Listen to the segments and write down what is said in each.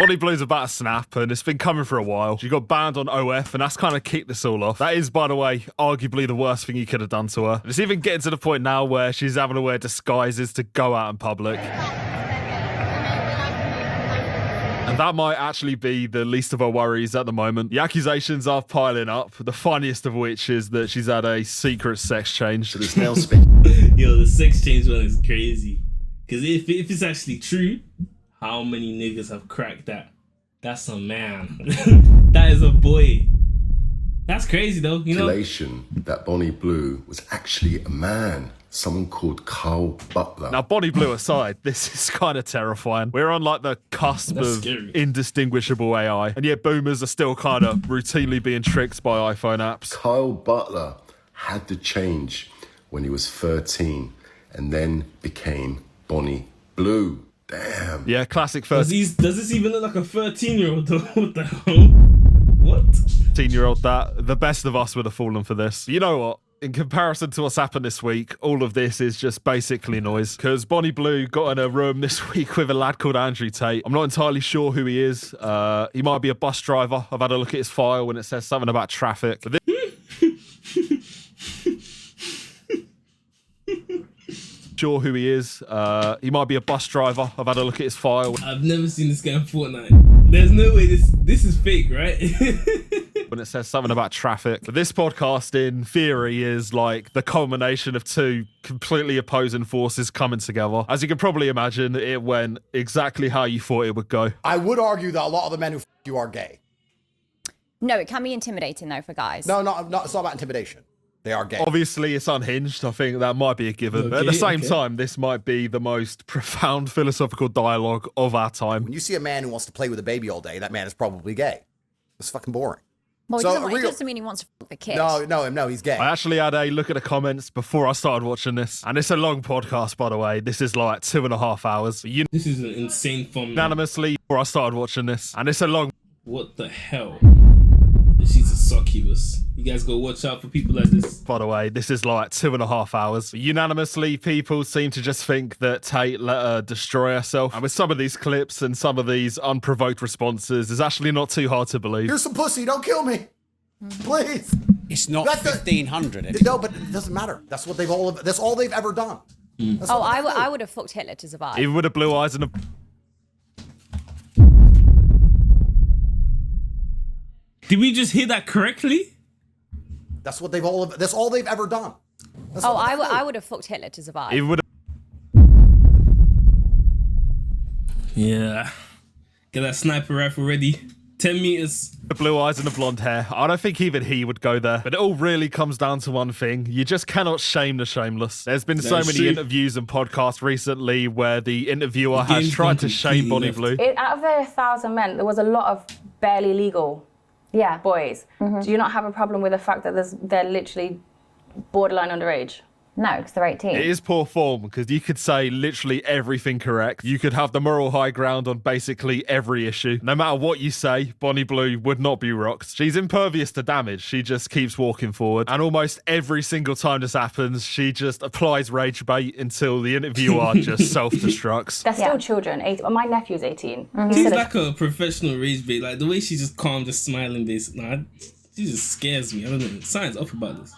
Bonnie Blue's about to snap, and it's been coming for a while. She got banned on OF, and that's kind of kicked this all off. That is, by the way, arguably the worst thing you could have done to her. And it's even getting to the point now where she's having to wear disguises to go out in public. And that might actually be the least of her worries at the moment. The accusations are piling up, the funniest of which is that she's had a secret sex change. This nail spin. Yo, the sex change one is crazy. Because if it's actually true, how many niggas have cracked that? That's a man. That is a boy. That's crazy though, you know? That Bonnie Blue was actually a man. Someone called Carl Butler. Now, Bonnie Blue aside, this is kind of terrifying. We're on like the cusp of scary. indistinguishable AI, and yet boomers are still kind of routinely being tricked by iPhone apps. Kyle Butler had to change when he was 13 and then became Bonnie Blue. Damn. Yeah, classic 13-year-old Does this even look like a 13-year-old though? What the hell? What? that the best of us would have fallen for this. You know what? In comparison to what's happened this week, all of this is just basically noise. Because Bonnie Blue got in a room this week with a lad called Andrew Tate. I'm not entirely sure who he is. He might be a bus driver. I've had a look at his file and it says something about traffic. But sure who he is. He might be a bus driver. I've had a look at his file. I've never seen this guy in Fortnite. There's no way this is fake, right? When it says something about traffic. But this podcast, in theory, is like the culmination of two completely opposing forces coming together. As you can probably imagine, it went exactly how you thought it would go. I would argue that a lot of the men who f you are gay. No, it can be intimidating though for guys. No, it's not about intimidation. They are gay. Obviously, it's unhinged. I think that might be a given. But at the same time, this might be the most profound philosophical dialogue of our time. When you see a man who wants to play with a baby all day, that man is probably gay. It's fucking boring. Well, So it doesn't mean he wants to fuck the kid. No, he's gay. I actually had a look at the comments before I started watching this. And it's a long podcast, by the way. This is like 2.5 hours. This is an insane thumbnail. Unanimously, before I started watching this. And it's a long... What the hell? She's a succubus. You guys go watch out for people like this. By the way, this is like 2.5 hours. Unanimously, people seem to just think that Tate let her destroy herself. And with some of these clips and some of these unprovoked responses, it's actually not too hard to believe. Here's some pussy. Don't kill me. Please. It's not 1500 anymore. No, but it doesn't matter. That's what that's all they've ever done. I would have fucked Hitler to survive. Even with the blue eyes and the... Did we just hear that correctly? That's what that's all they've ever done. I would have fucked Hitler to survive. Even with Yeah. Get that sniper rifle ready. 10 meters. the blue eyes and the blonde hair, I don't think even he would go there. But it all really comes down to one thing. You just cannot shame the shameless. There's been so many interviews and podcasts recently where the interviewer has tried to shame Bonnie Blue. Out of the 1,000 men, there was a lot of barely legal boys. Do you not have a problem with the fact that they're literally borderline underage? No, because they're 18. It is poor form because you could say literally everything correct. You could have the moral high ground on basically every issue. No matter what you say, Bonnie Blue would not be rocked. She's impervious to damage. She just keeps walking forward. And almost every single time this happens, she just applies rage bait until the interviewer just self-destructs. They're still children. My nephew's 18. She's like a professional rage bait. Like the way she's just calm, just smiling, basically. She just scares me. I don't know. Something's off about this.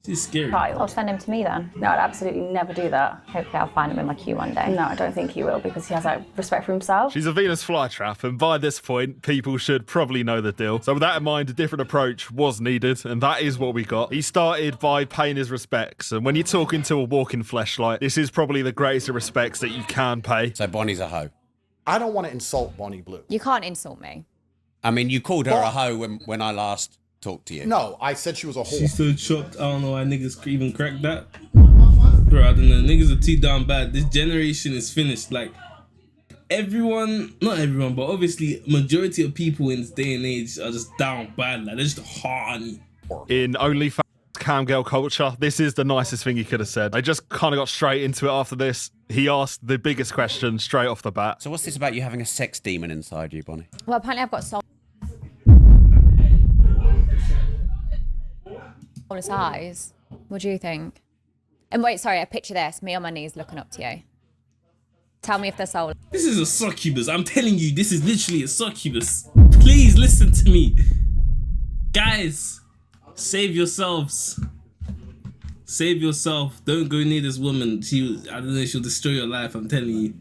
She's scary. I'll send him to me then. No, I'd absolutely never do that. Hopefully I'll find him in my queue one day. No, I don't think he will because he has respect for himself. She's a Venus flytrap, and by this point, people should probably know the deal. So with that in mind, a different approach was needed, and that is what we got. He started by paying his respects, and when you're talking to a walking fleshlight, this is probably the greatest of respects that you can pay. So Bonnie's a hoe. I don't want to insult Bonnie Blue. You can't insult me. I mean, you called her a hoe when I last talked to you. No, I said she was a whore. She's so shocked. I don't know why niggas even crack that. Bro, I don't know. Niggas are too damn bad. This generation is finished. Like, everyone, not everyone, but obviously majority of people in this day and age are just down bad. Like, they're just horny. In OnlyFans cam girl culture, this is the nicest thing he could have said. They just kind of got straight into it after this. He asked the biggest question straight off the bat. So what's this about you having a sex demon inside you, Bonnie? Well, apparently I've got soul. His eyes. What do you think? And wait, sorry, I picture this. Me on my knees looking up to you. Tell me if they're soulless. This is a succubus. I'm telling you, this is literally a succubus. Please listen to me. Guys, save yourselves. Save yourself. Don't go near this woman. I don't know, she'll destroy your life, I'm telling you.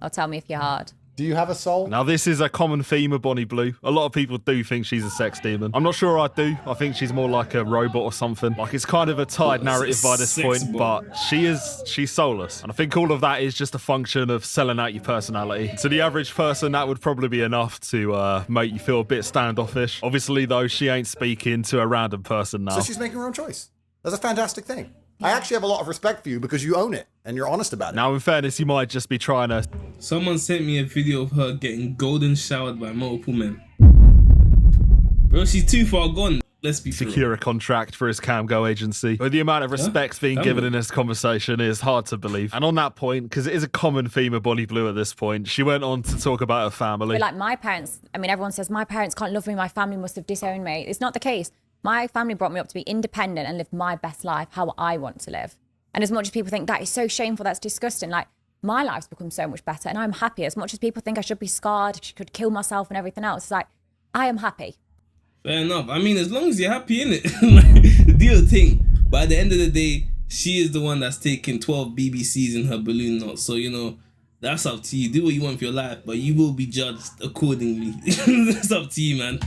Or tell me if you're hard. Do you have a soul? Now, this is a common theme of Bonnie Blue. A lot of people do think she's a sex demon. I'm not sure I do. I think she's more like a robot or something. Like, it's kind of a tied narrative by this Sex point, bomb. but she's soulless. And I think all of that is just a function of selling out your personality. To the average person, that would probably be enough to make you feel a bit standoffish. Obviously, though, she ain't speaking to a random person now. So she's making her own choice. That's a fantastic thing. I actually have a lot of respect for you because you own it and you're honest about it. Now, in fairness, you might just be trying to Someone sent me a video of her getting golden showered by multiple men. Bro, she's too far gone. Let's be fair. secure a contract for his Camgo agency. But the amount of respect being given in this conversation is hard to believe. And on that point, because it is a common theme of Bonnie Blue at this point, she went on to talk about her family. But like my parents, I mean, everyone says my parents can't love me, my family must have disowned me. It's not the case. My family brought me up to be independent and live my best life, how I want to live. And as much as people think that is so shameful, that's disgusting, like my life's become so much better and I'm happy. As much as people think I should be scarred, could kill myself and everything else, it's like, I am happy. Fair enough. I mean, as long as you're happy, innit? Like, do your thing. But at the end of the day, she is the one that's taking 12 BBCs in her balloon knot. So, you know, that's up to you. Do what you want for your life, but you will be judged accordingly. That's up to you, man.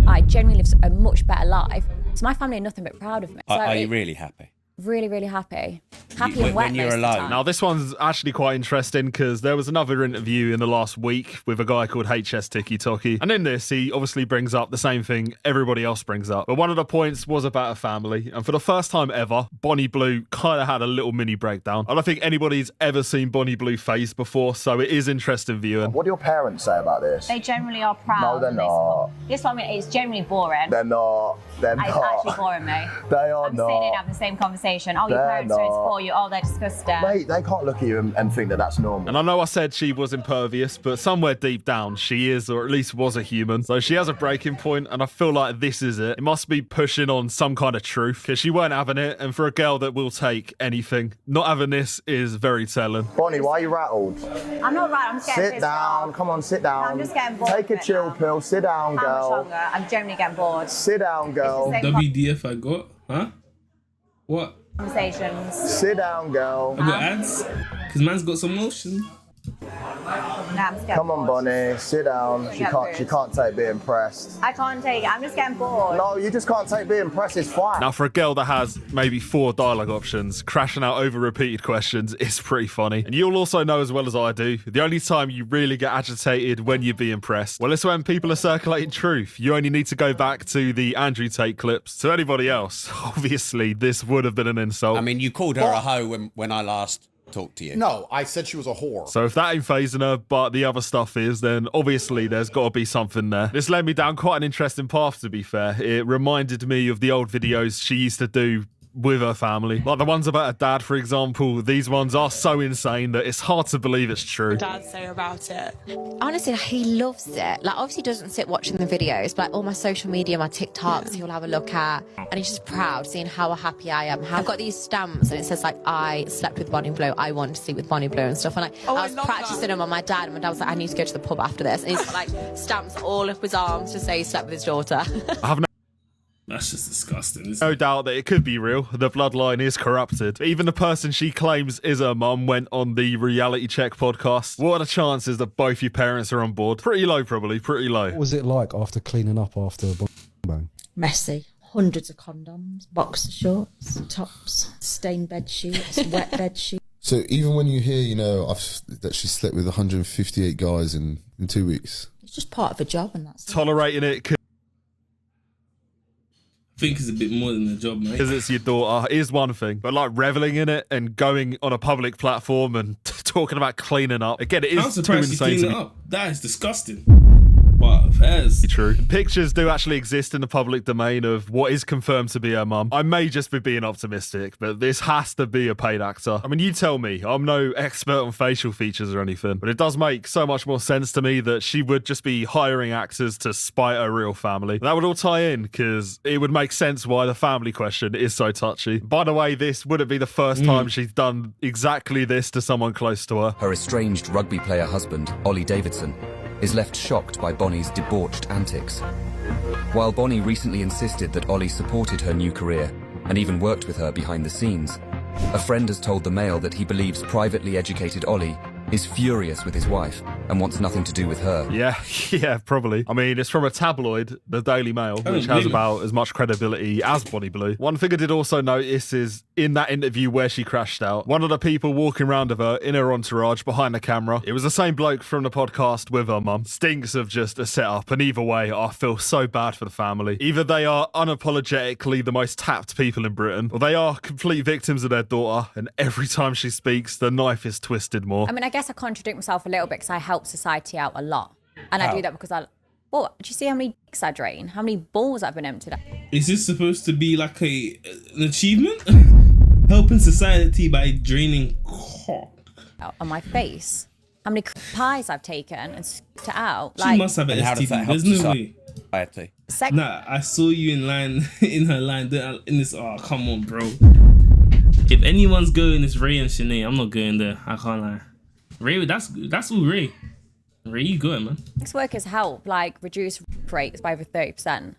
I genuinely live a much better life. So my family are nothing but proud of me. So Are you really happy? Really, really happy. Happy When and wet you're most of the alone. time. Now, this one's actually quite interesting because there was another interview in the last week with a guy called HS Tiki Toki. And in this, he obviously brings up the same thing everybody else brings up. But one of the points was about a family. And for the first time ever, Bonnie Blue kind of had a little mini breakdown. I don't think anybody's ever seen Bonnie Blue face before, so it is interesting viewing. What do your parents say about this? They generally are proud. No, they're and they not. support. This one is generally boring. They're not. They're It's not. actually boring me. They are I'm not. sitting and having the same conversation. Oh, your They're parents don't not. support you. Oh, they're disgusting. Mate, they can't look at you and think that that's normal. And I know I said she was impervious, but somewhere deep down, she is, or at least was, a human. So she has a breaking point, and I feel like this is it. It must be pushing on some kind of truth, because she weren't having it, and for a girl that will take anything, not having this is very telling. Bonnie, why are you rattled? I'm not right. I'm scared. Sit down. Come on, sit down. I'm just getting bored. Take of a it chill now. pill. Sit down, How much girl. longer? I'm generally getting bored. Sit down, girl. It's the same WDF I got? Huh? What? conversations. Sit down, girl. I got ads? Because man's got some motion. Nah, I'm scared. Come on, Bonnie. Sit down. She Yeah, can't. She rude. can't take being pressed. I can't take it. I'm just getting bored. No, you just can't take being pressed. It's fine. Now, for a girl that has maybe 4 dialogue options, crashing out over repeated questions is pretty funny. And you'll also know as well as I do, the only time you really get agitated when you're being pressed, well, it's when people are circulating truth. You only need to go back to the Andrew Tate clips. To anybody else, obviously, this would have been an insult. I mean, you called her a hoe when I last talked to you. No, I said she was a whore. So if that ain't phasing her, but the other stuff is, then obviously there's got to be something there. This led me down quite an interesting path, to be fair. It reminded me of the old videos she used to do with her family. Like the ones about her dad, for example. These ones are so insane that it's hard to believe it's true. Dad say about it? Honestly, he loves it. Like, obviously, he doesn't sit watching the videos, but like all my social media, my TikToks, he'll have a look at, and he's just proud seeing how happy I am. I've got these stamps, and it says like, I slept with Bonnie Blue, I want to sleep with Bonnie Blue and stuff. And like, I was practicing them on my dad, and my dad was like, I need to go to the pub after this, and he's got like stamps all up his arms to say he slept with his daughter. I have That's just disgusting. Isn't no it? doubt that it could be real. The bloodline is corrupted. Even the person she claims is her mum went on the Reality Check podcast. What are the chances that both your parents are on board? Pretty low, probably. Pretty low. What was it like after cleaning up after a bang? Messy. Hundreds of condoms, boxer shorts, tops, stained bed sheets, wet bed sheets. So even when you hear, you know, that she slept with 158 guys in 2 weeks. It's just part of a job, and that's Tolerating it could, I think it's a bit more than a job, mate. because it's your daughter, is one thing. But like reveling in it and going on a public platform and talking about cleaning up, again, it I'm is too surprised she insane cleaned to it me. up. That is disgusting. But Fez. True. Pictures do actually exist in the public domain of what is confirmed to be her mum. I may just be being optimistic, but this has to be a paid actor. I mean, you tell me. I'm no expert on facial features or anything, but it does make so much more sense to me that she would just be hiring actors to spite her real family. That would all tie in, because it would make sense why the family question is so touchy. By the way, this wouldn't be the first time she's done exactly this to someone close to her. Her estranged rugby player husband, Ollie Davidson, is left shocked by Bonnie's debauched antics. While Bonnie recently insisted that Ollie supported her new career and even worked with her behind the scenes, a friend has told the Mail that he believes privately educated Ollie is furious with his wife and wants nothing to do with her. Yeah, probably. I mean, it's from a tabloid, the Daily Mail, which has about as much credibility as Bonnie Blue. One thing I did also notice is in that interview where she crashed out, one of the people walking around with her in her entourage behind the camera, it was the same bloke from the podcast with her mum. Stinks of just a setup, and either way, I feel so bad for the family. Either they are unapologetically the most tapped people in Britain, or they are complete victims of their daughter, and every time she speaks, the knife is twisted more. I mean, I guess I contradict myself a little bit because I help society out a lot. And I do that because do you see how many dicks I drain? How many balls I've been emptied out? Is this supposed to be like an achievement? Helping society by draining cock on my face. How many pies I've taken and spit it out. She must have an STD. There's no way. Society? Nah, I saw you in line, in her line, in this. Oh, come on, bro. If anyone's going, it's Ray and Shanae. I'm not going there. I can't lie. Ray, that's all Ray. Ray, you going, man? Sex workers help reduce rates by over 30%.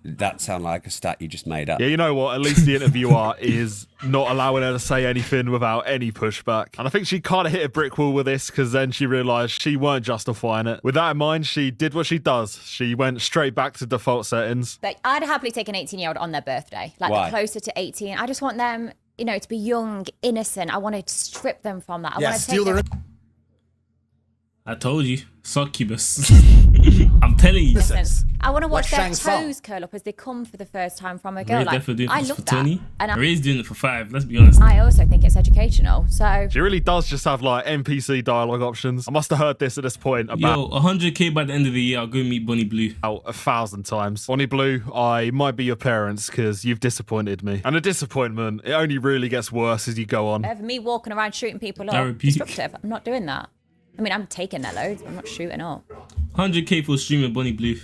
That sound like a stat you just made up. Yeah, you know what? At least the interviewer is not allowing her to say anything without any pushback. And I think she kind of hit a brick wall with this, because then she realised she weren't justifying it. With that in mind, she did what she does. She went straight back to default settings. I'd happily take an 18-year-old on their birthday. Why? They're closer to 18. I just want them, to be young, innocent. I want to strip them from that. I want to steal their... I told you, succubus. I'm telling you. Listen, I want to watch their toes curl up as they come for the first time from a girl. I love that. And Ray's doing it for 5, let's be honest. I also think it's educational, so... She really does just have NPC dialogue options. I must have heard this at this point about... Yo, 100k by the end of the year, I'll go meet Bonnie Blue. 1,000 times. Bonnie Blue, I might be your parents because you've disappointed me. And a disappointment, it only really gets worse as you go on. Over me walking around shooting people up, destructive. I'm not doing that. I mean, I'm taking their loads, but I'm not shooting up. 100k for streaming Bonnie Blue.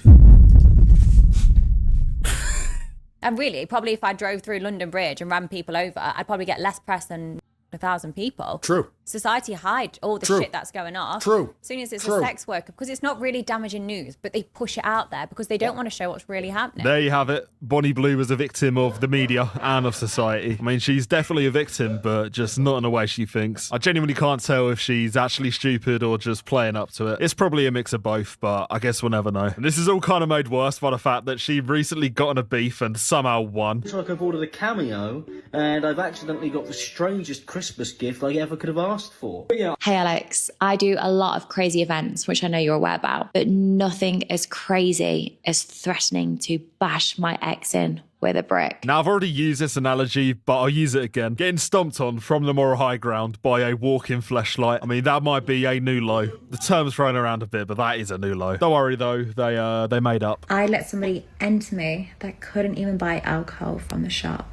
And really, probably if I drove through London Bridge and ran people over, I'd probably get less press than 1,000 people. True. Society hide all the shit that's going off. True. As soon as it's a sex worker, because it's not really damaging news, but they push it out there because they don't want to show what's really happening. There you have it. Bonnie Blue was a victim of the media and of society. I mean, she's definitely a victim, but just not in the way she thinks. I genuinely can't tell if she's actually stupid or just playing up to it. It's probably a mix of both, but I guess we'll never know. And this is all kind of made worse by the fact that she recently got in a beef and somehow won. It's like I've ordered a Cameo and I've accidentally got the strangest Christmas gift I ever could have asked for. Hey Alex, I do a lot of crazy events, which I know you're aware about, but nothing as crazy as threatening to bash my ex in with a brick. Now, I've already used this analogy, but I'll use it again. Getting stomped on from the moral high ground by a walking fleshlight. I mean, that might be a new low. The term's thrown around a bit, but that is a new low. Don't worry though, they made up. I let somebody enter me that couldn't even buy alcohol from the shop.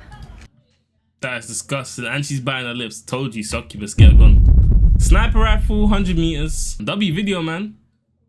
That is disgusting. And she's biting her lips. Told you, succubus, get a gun. Sniper rifle, 100 meters. W video, man.